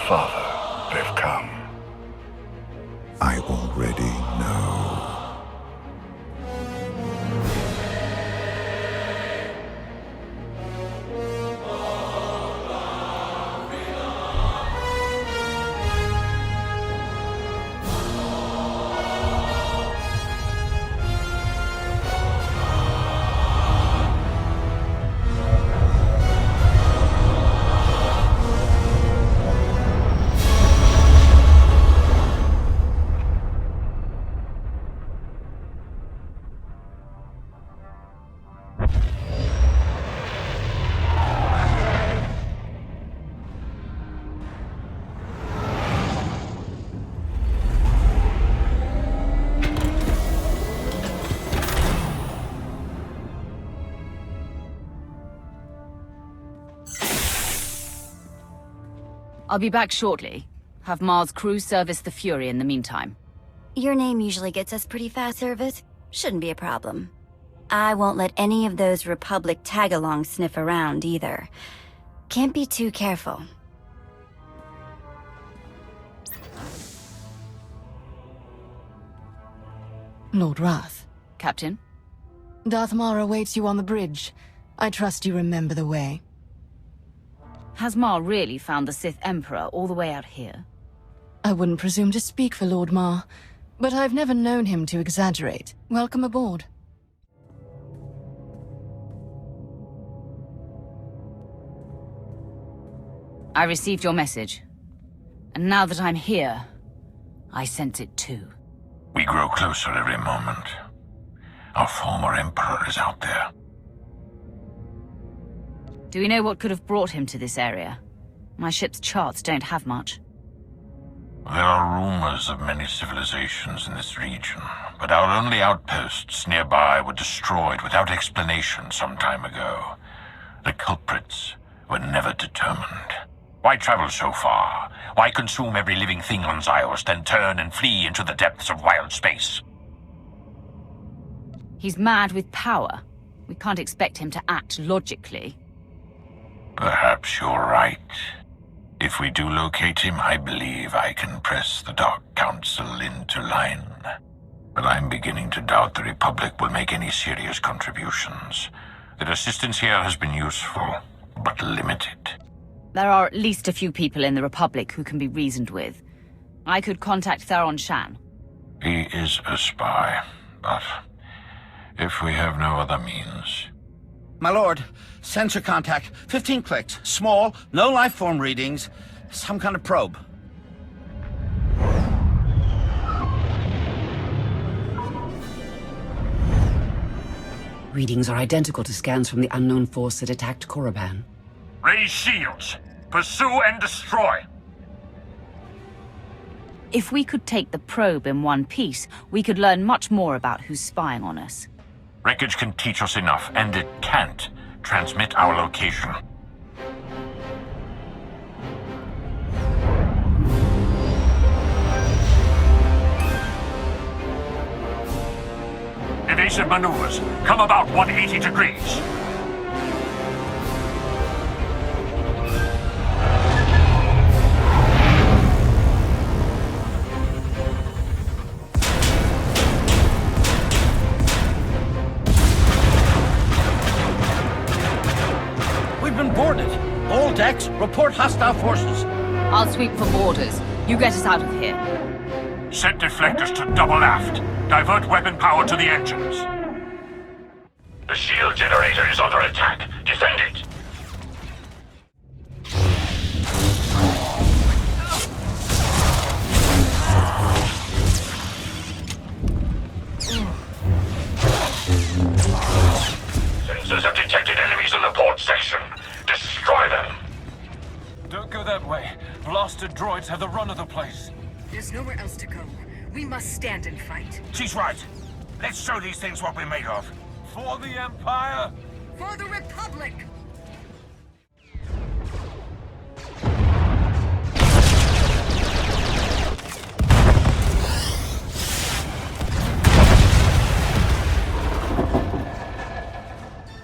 Father, they've come. I already know. I'll be back shortly. Have Marr's crew service the Fury in the meantime. Your name usually gets us pretty fast service. Shouldn't be a problem. I won't let any of those Republic tag-alongs sniff around, either. Can't be too careful. Lord Wrath. Captain? Darth Marr awaits you on the bridge. I trust you remember the way. Has Marr really found the Sith Emperor all the way out here? I wouldn't presume to speak for Lord Marr, but I've never known him to exaggerate. Welcome aboard. I received your message. And now that I'm here, I sense it too. We grow closer every moment. Our former Emperor is out there. Do we know what could have brought him to this area? My ship's charts don't have much. There are rumors of many civilizations in this region, but our only outposts nearby were destroyed without explanation some time ago. The culprits were never determined. Why travel so far? Why consume every living thing on Ziost, then turn and flee into the depths of wild space? He's mad with power. We can't expect him to act logically. Perhaps you're right. If we do locate him, I believe I can press the Dark Council into line. But I'm beginning to doubt the Republic will make any serious contributions. Their assistance here has been useful, but limited. There are at least a few people in the Republic who can be reasoned with. I could contact Theron Shan. He is a spy, but if we have no other means... My lord, sensor contact, 15 clicks, small, no life form readings, some kind of probe. Readings are identical to scans from the unknown force that attacked Korriban. Raise shields! Pursue and destroy! If we could take the probe in one piece, we could learn much more about who's spying on us. Wreckage can teach us enough, and it can't transmit our location. Evasive maneuvers. Come about 180 degrees. We've been boarded. All decks, report hostile forces. I'll sweep for borders. You get us out of here. Set deflectors to double aft. Divert weapon power to the engines. The shield generator is under attack. Defend it! Sensors have detected enemies in the port section. Destroy them! Don't go that way. Blaster droids have the run of the place. There's nowhere else to go. We must stand and fight. She's right. Let's show these things what we're made of. For the Empire! For the Republic!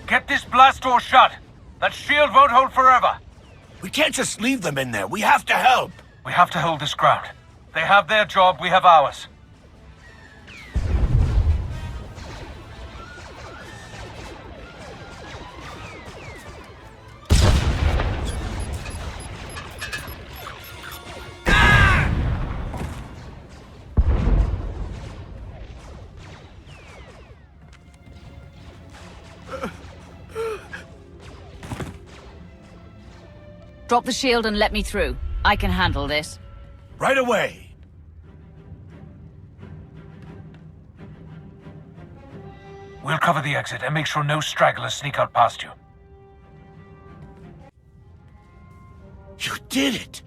Get this blast door shut! That shield won't hold forever! We can't just leave them in there. We have to help. We have to hold this ground. They have their job, we have ours. Drop the shield and let me through. I can handle this. Right away! We'll cover the exit and make sure no stragglers sneak out past you. You did it!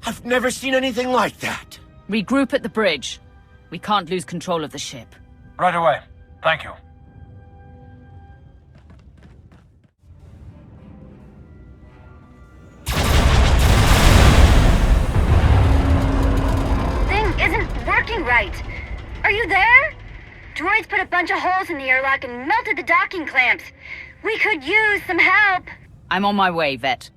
I've never seen anything like that! Regroup at the bridge. We can't lose control of the ship. Right away. Thank you. Right. Are you there? Droids put a bunch of holes in the airlock and melted the docking clamps. We could use some help. I'm on my way, Vet.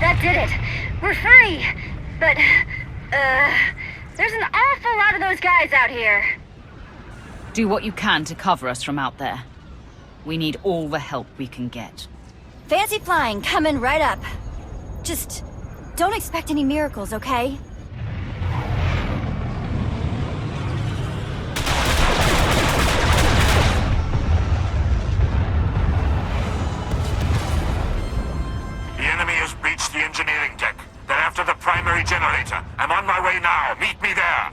That did it. We're free! But, there's an awful lot of those guys out here. Do what you can to cover us from out there. We need all the help we can get. Fancy flying coming right up. Just don't expect any miracles, okay? The enemy has breached the engineering deck. They're after the primary generator. I'm on my way now. Meet me there.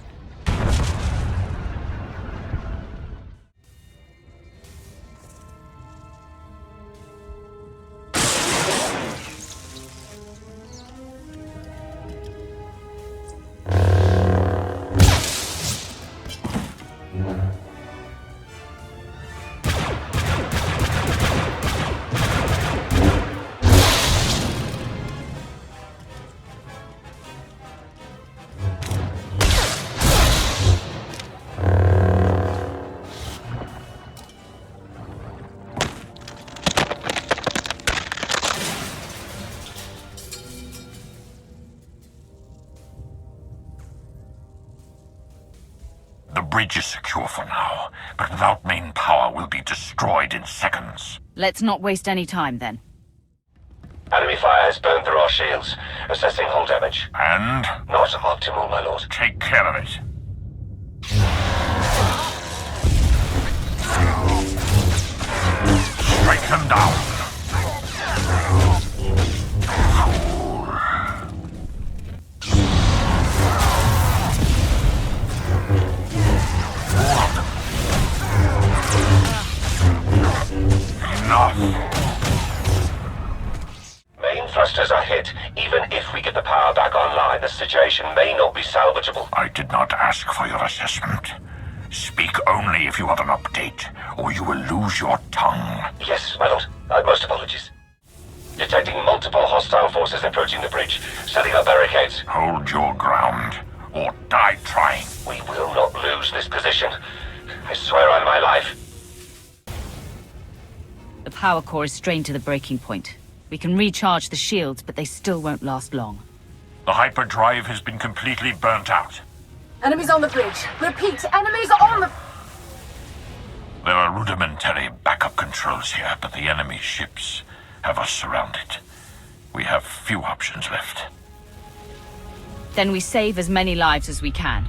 The bridge is secure for now, but without main power, we'll be destroyed in seconds. Let's not waste any time, then. Enemy fire has burned through our shields. Assessing hull damage. And? Not optimal, my lord. Take care of it. Strike them down. Main thrusters are hit. Even if we get the power back online, the situation may not be salvageable. I did not ask for your assessment. Speak only if you have an update, or you will lose your tongue. Yes, my lord. Most apologies. Detecting multiple hostile forces approaching the bridge. Setting up barricades. Hold your ground, or die trying. We will not lose this position. I swear on my life. The power core is strained to the breaking point. We can recharge the shields, but they still won't last long. The hyperdrive has been completely burnt out. Enemies on the bridge. Repeat, enemies on the... There are rudimentary backup controls here, but the enemy ships have us surrounded. We have few options left. Then we save as many lives as we can.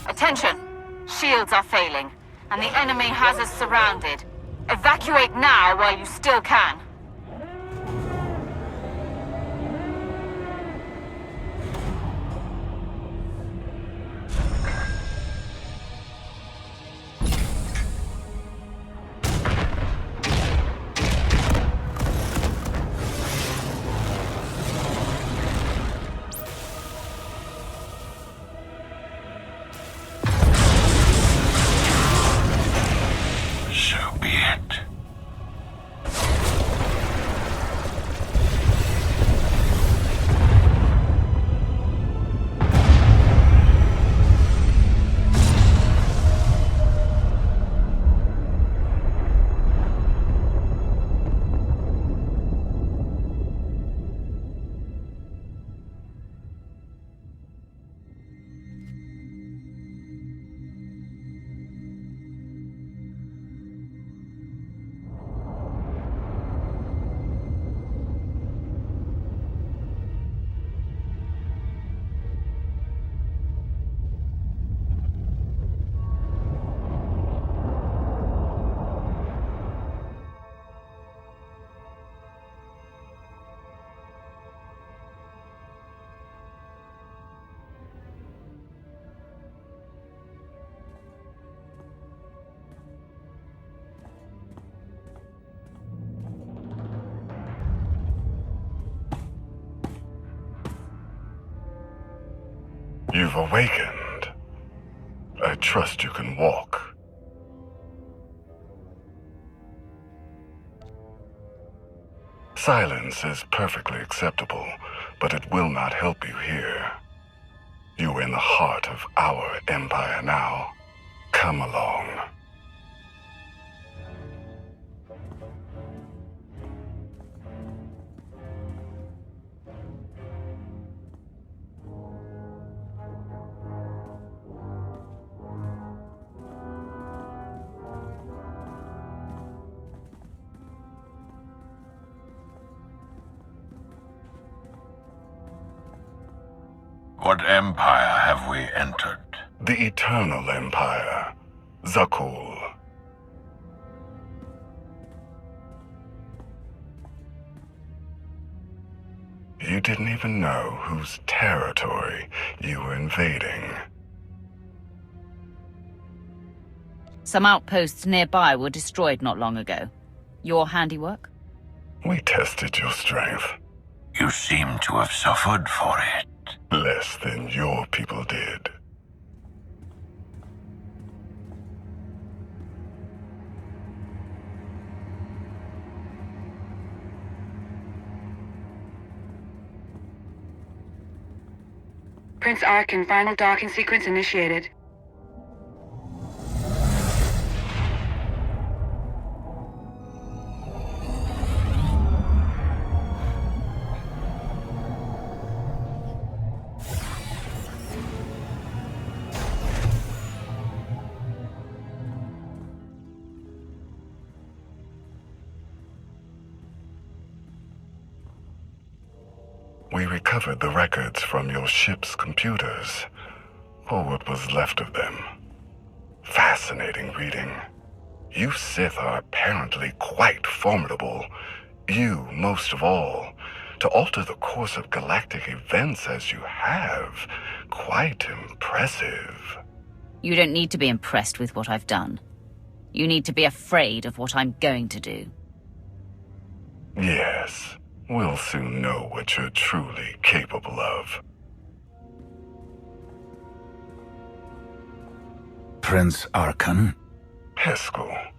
Attention! Shields are failing, and the enemy has us surrounded. Evacuate now while you still can. You've awakened. I trust you can walk. Silence is perfectly acceptable, but it will not help you here. You are in the heart of our empire now. Come along. What empire have we entered? The Eternal Empire, Zakul. You didn't even know whose territory you were invading. Some outposts nearby were destroyed not long ago. Your handiwork? We tested your strength. You seem to have suffered for it. Less than your people did. Prince Arkin, final docking sequence initiated. We recovered the records from your ship's computers, or what was left of them. Fascinating reading. You Sith are apparently quite formidable. You, most of all. To alter the course of galactic events as you have. Quite impressive. You don't need to be impressed with what I've done. You need to be afraid of what I'm going to do. Yes. We'll soon know what you're truly capable of. Prince Arkin? Heskel.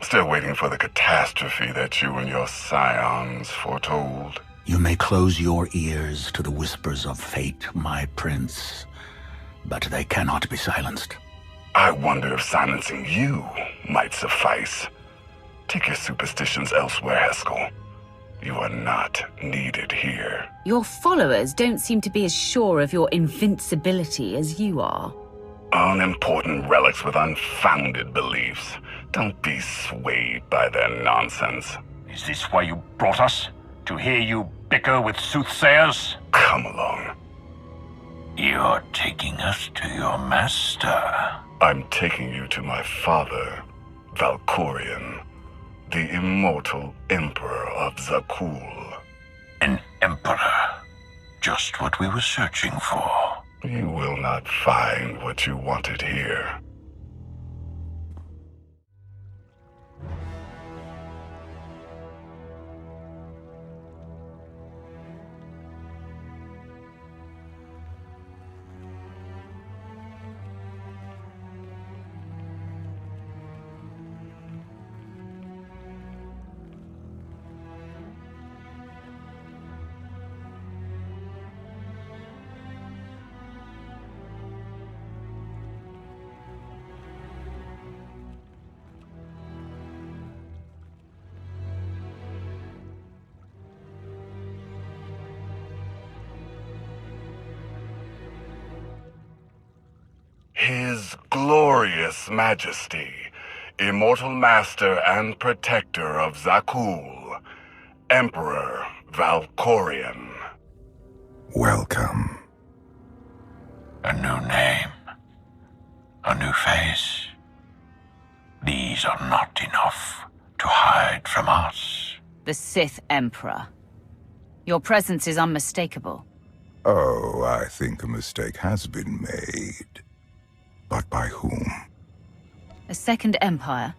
Still waiting for the catastrophe that you and your scions foretold. You may close your ears to the whispers of fate, my prince, but they cannot be silenced. I wonder if silencing you might suffice. Take your superstitions elsewhere, Heskel. You are not needed here. Your followers don't seem to be as sure of your invincibility as you are. Unimportant relics with unfounded beliefs. Don't be swayed by their nonsense. Is this why you brought us? To hear you bicker with soothsayers? Come along. You're taking us to your master. I'm taking you to my father, Valkorion. The immortal Emperor of Zakul. An emperor. Just what we were searching for. You will not find what you wanted here. His glorious majesty, immortal master and protector of Zakul, Emperor Valkorion. Welcome. A new name. A new face. These are not enough to hide from us. The Sith Emperor. Your presence is unmistakable. Oh, I think a mistake has been made. But by whom? A second empire?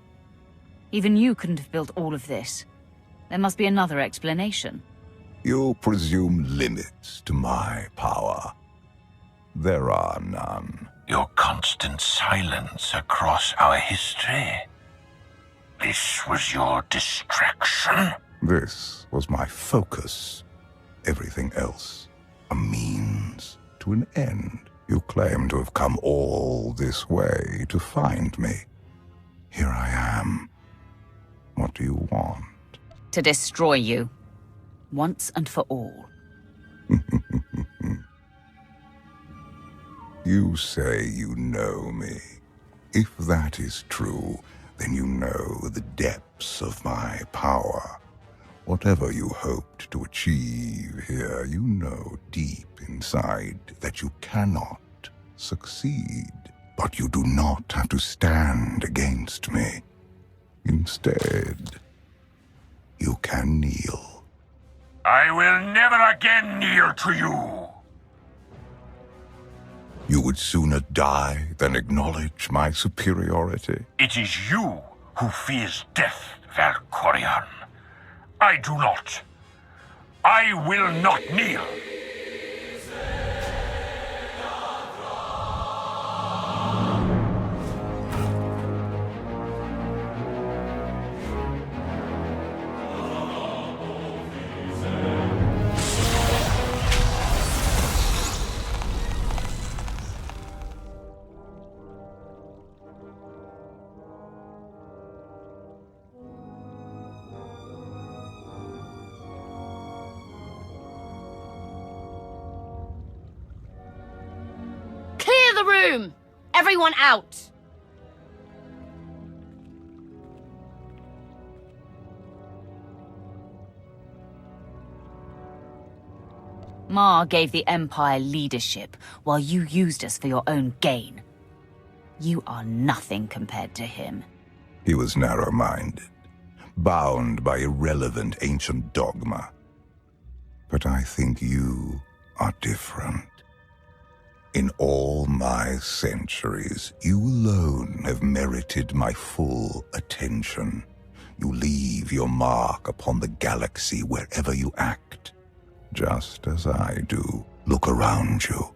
Even you couldn't have built all of this. There must be another explanation. You presume limits to my power. There are none. Your constant silence across our history. This was your distraction? This was my focus. Everything else, a means to an end. You claim to have come all this way to find me. Here I am. What do you want? To destroy you. Once and for all. You say you know me. If that is true, then you know the depths of my power. Whatever you hoped to achieve here, you know deep inside that you cannot succeed. But you do not have to stand against me. Instead, you can kneel. I will never again kneel to you. You would sooner die than acknowledge my superiority. It is you who fears death, Valkorion. I do not. I will not kneel. Room! Everyone out! Marr gave the Empire leadership, while you used us for your own gain. You are nothing compared to him. He was narrow-minded, bound by irrelevant ancient dogma. But I think you are different. In all my centuries, you alone have merited my full attention. You leave your mark upon the galaxy wherever you act, just as I do. Look around you.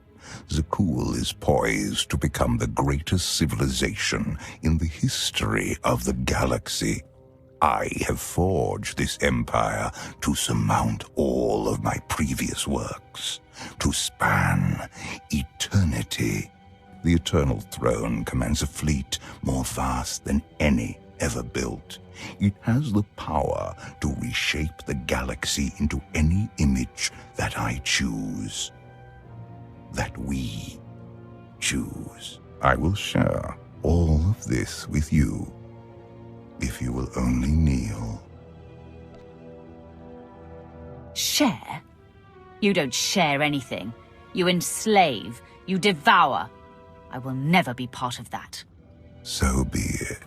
Zakul is poised to become the greatest civilization in the history of the galaxy. I have forged this empire to surmount all of my previous works, to span eternity. The Eternal Throne commands a fleet more vast than any ever built. It has the power to reshape the galaxy into any image that I choose. That we choose. I will share all of this with you, if you will only kneel. Share? You don't share anything. You enslave. You devour. I will never be part of that. So be it.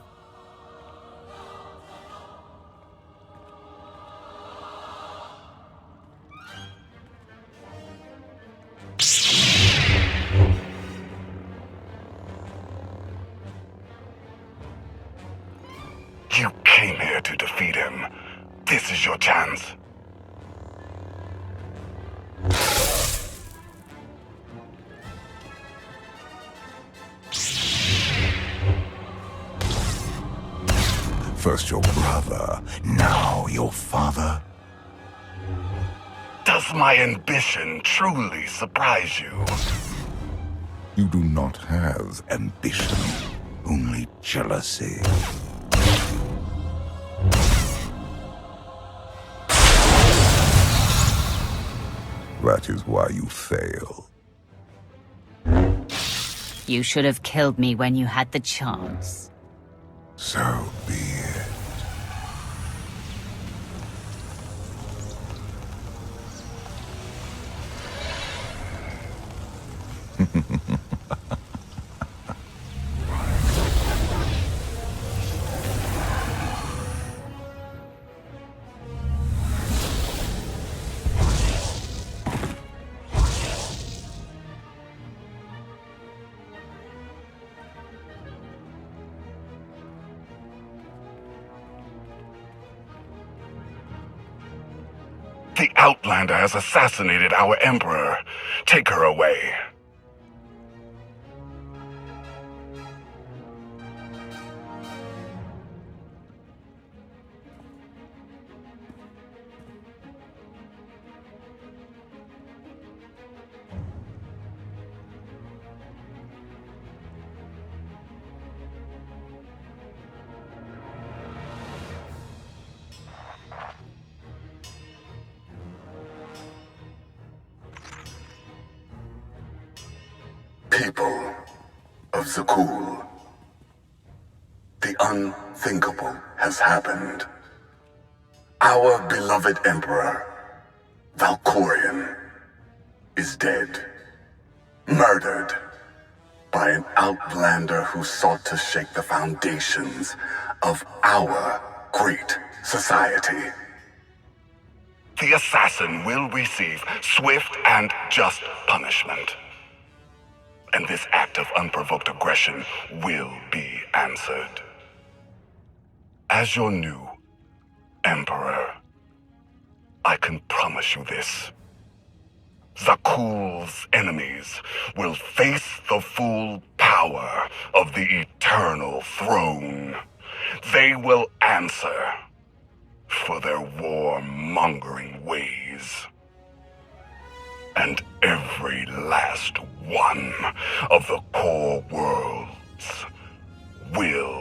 You came here to defeat him. This is your chance. First your brother, now your father. Does my ambition truly surprise you? You do not have ambition, only jealousy. That is why you fail. You should have killed me when you had the chance. So be it. The Outlander has assassinated our Emperor. Take her away. People of Zakul, the unthinkable has happened. Our beloved Emperor, Valkorion, is dead. Murdered by an outlander who sought to shake the foundations of our great society. The assassin will receive swift and just punishment. And this act of unprovoked aggression will be answered. As your new Emperor, I can promise you this. Zakul's enemies will face the full power of the Eternal Throne. They will answer for their warmongering ways. And every last one of the core worlds will